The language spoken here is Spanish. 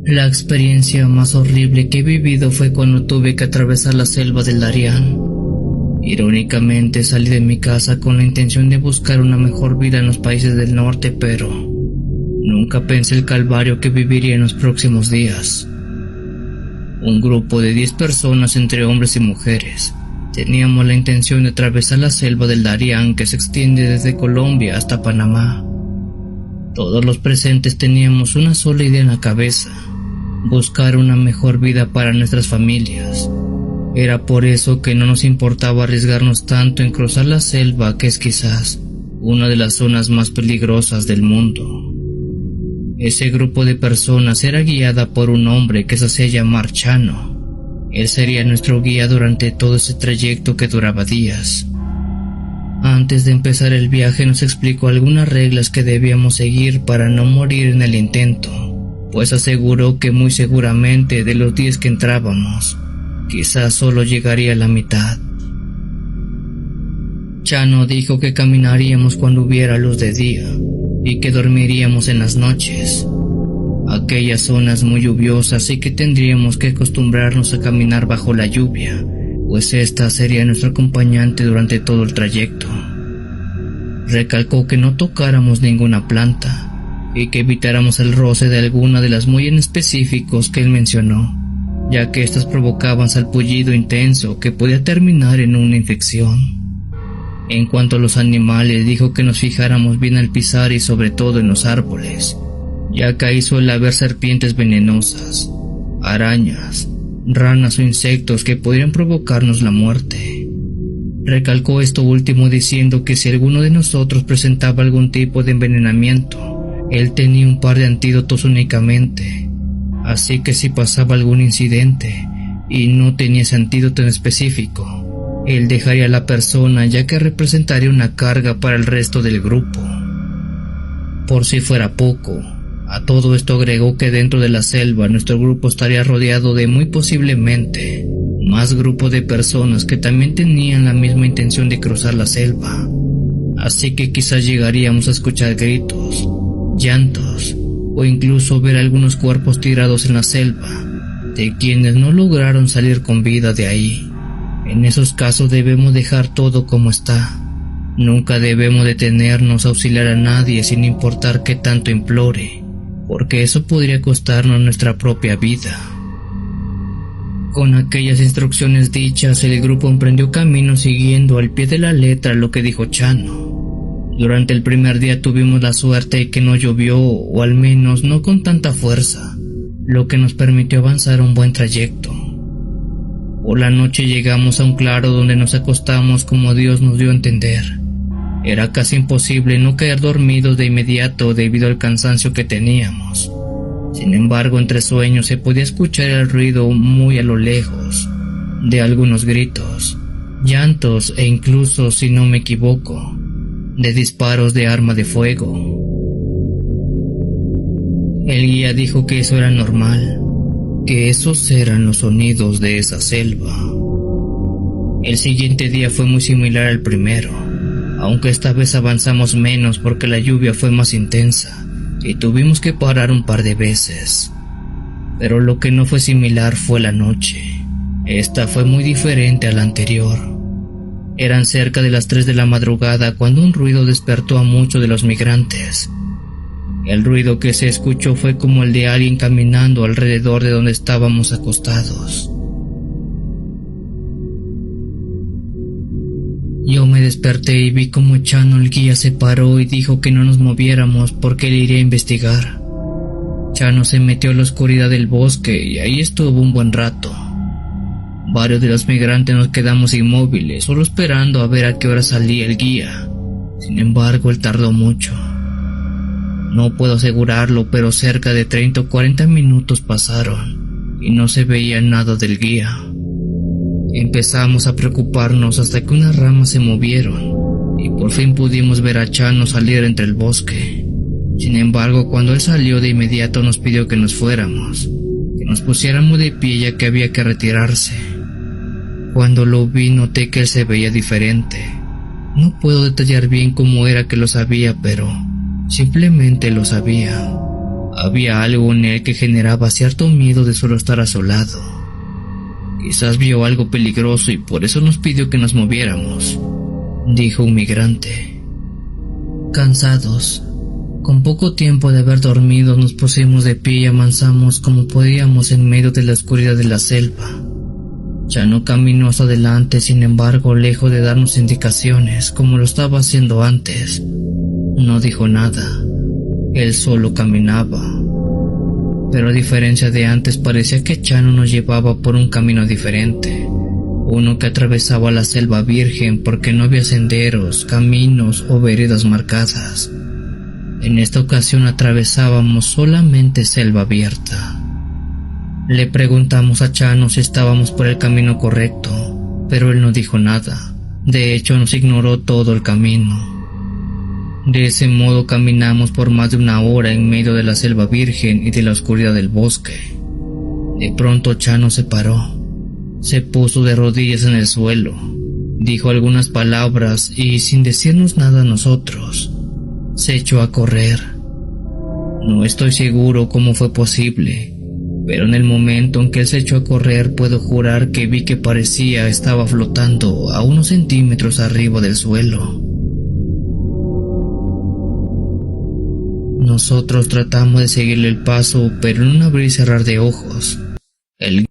La experiencia más horrible que he vivido fue cuando tuve que atravesar la selva del Darién. Irónicamente salí de mi casa con la intención de buscar una mejor vida en los países del norte, pero nunca pensé el calvario que viviría en los próximos días. Un grupo de 10 personas entre hombres y mujeres teníamos la intención de atravesar la selva del Darién, que se extiende desde Colombia hasta Panamá. Todos los presentes teníamos una sola idea en la cabeza: buscar una mejor vida para nuestras familias. Era por eso que no nos importaba arriesgarnos tanto en cruzar la selva, que es quizás una de las zonas más peligrosas del mundo. Ese grupo de personas era guiada por un hombre que se hacía llamar Chano. Él sería nuestro guía durante todo ese trayecto que duraba días. Antes de empezar el viaje nos explicó algunas reglas que debíamos seguir para no morir en el intento, pues aseguró que muy seguramente de los 10 que entrábamos, quizás solo llegaría a la mitad. Chano dijo que caminaríamos cuando hubiera luz de día y que dormiríamos en las noches. Aquella zona es muy lluviosa, así que tendríamos que acostumbrarnos a caminar bajo la lluvia, pues esta sería nuestro acompañante durante todo el trayecto. Recalcó que no tocáramos ninguna planta y que evitáramos el roce de alguna de las muy en específicos que él mencionó, ya que estas provocaban salpullido intenso que podía terminar en una infección. En cuanto a los animales, dijo que nos fijáramos bien al pisar y sobre todo en los árboles, ya que ahí suele haber serpientes venenosas, arañas, ranas o insectos que podrían provocarnos la muerte. Recalcó esto último diciendo que si alguno de nosotros presentaba algún tipo de envenenamiento, él tenía un par de antídotos únicamente, así que si pasaba algún incidente y no tenía ese antídoto en específico, él dejaría a la persona, ya que representaría una carga para el resto del grupo. Por si fuera poco, a todo esto agregó que dentro de la selva nuestro grupo estaría rodeado de muy posiblemente más grupos de personas que también tenían la misma intención de cruzar la selva, así que quizás llegaríamos a escuchar gritos, llantos o incluso ver algunos cuerpos tirados en la selva de quienes no lograron salir con vida de ahí. En esos casos debemos dejar todo como está. Nunca debemos detenernos a auxiliar a nadie sin importar qué tanto implore, porque eso podría costarnos nuestra propia vida. Con aquellas instrucciones dichas, el grupo emprendió camino siguiendo al pie de la letra lo que dijo Chano. Durante el primer día tuvimos la suerte de que no llovió, o al menos no con tanta fuerza, lo que nos permitió avanzar un buen trayecto. Por la noche llegamos a un claro donde nos acostamos como Dios nos dio a entender. Era casi imposible no caer dormidos de inmediato debido al cansancio que teníamos. Sin embargo, entre sueños se podía escuchar el ruido muy a lo lejos de algunos gritos, llantos e incluso, si no me equivoco, de disparos de arma de fuego. El guía dijo que eso era normal, que esos eran los sonidos de esa selva. El siguiente día fue muy similar al primero, aunque esta vez avanzamos menos porque la lluvia fue más intensa y tuvimos que parar un par de veces. Pero lo que no fue similar fue la noche. Esta fue muy diferente a la anterior. Eran cerca de las 3 de la madrugada cuando un ruido despertó a muchos de los migrantes. El ruido que se escuchó fue como el de alguien caminando alrededor de donde estábamos acostados. Yo me desperté y vi como Chano, el guía, se paró y dijo que no nos moviéramos porque él iría a investigar. Chano se metió a la oscuridad del bosque y ahí estuvo un buen rato. Varios de los migrantes nos quedamos inmóviles, solo esperando a ver a qué hora salía el guía. Sin embargo, él tardó mucho. No puedo asegurarlo, pero cerca de 30 o 40 minutos pasaron y no se veía nada del guía. Empezamos a preocuparnos hasta que unas ramas se movieron y por fin pudimos ver a Chano salir entre el bosque. Sin embargo, cuando él salió, de inmediato nos pidió que nos fuéramos, que nos pusiéramos de pie ya que había que retirarse. Cuando lo vi noté que él se veía diferente. No puedo detallar bien cómo era que lo sabía, pero simplemente lo sabía. Había algo en él que generaba cierto miedo de solo estar a su lado. Quizás vio algo peligroso y por eso nos pidió que nos moviéramos, dijo un migrante. Cansados, con poco tiempo de haber dormido, nos pusimos de pie y avanzamos como podíamos en medio de la oscuridad de la selva. Chano caminó hacia adelante, sin embargo, lejos de darnos indicaciones como lo estaba haciendo antes. No dijo nada, él solo caminaba. Pero a diferencia de antes, parecía que Chano nos llevaba por un camino diferente, uno que atravesaba la selva virgen porque no había senderos, caminos o veredas marcadas. En esta ocasión atravesábamos solamente selva abierta. Le preguntamos a Chano si estábamos por el camino correcto, pero él no dijo nada. De hecho, nos ignoró todo el camino. De ese modo caminamos por más de una hora en medio de la selva virgen y de la oscuridad del bosque. De pronto Chano se paró, se puso de rodillas en el suelo, dijo algunas palabras y, sin decirnos nada a nosotros, se echó a correr. No estoy seguro cómo fue posible, pero en el momento en que él se echó a correr puedo jurar que vi que parecía estaba flotando a unos centímetros arriba del suelo. Nosotros tratamos de seguirle el paso, pero en un abrir y cerrar de ojos, el